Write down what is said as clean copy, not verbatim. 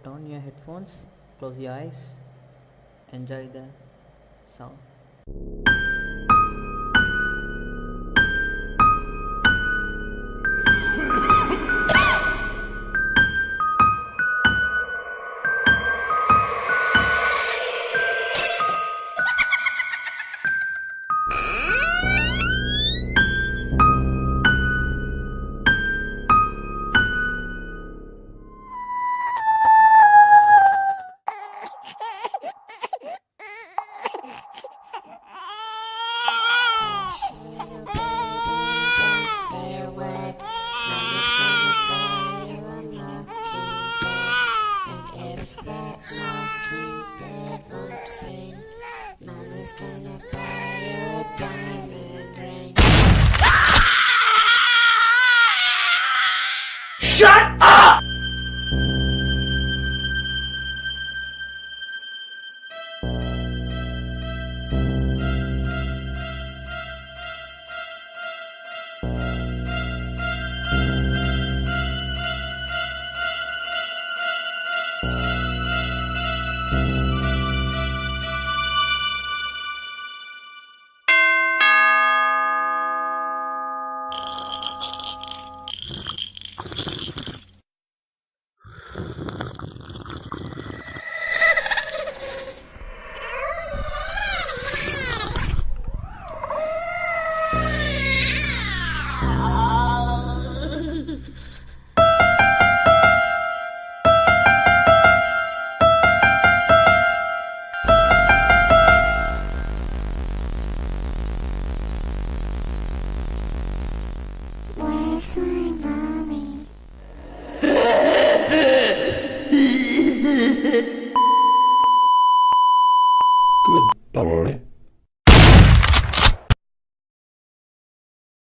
put on your headphones, close your eyes, enjoy the sound. Mama's gonna buy you a diamond ring. Shut up! Where's my mommy? Good boy.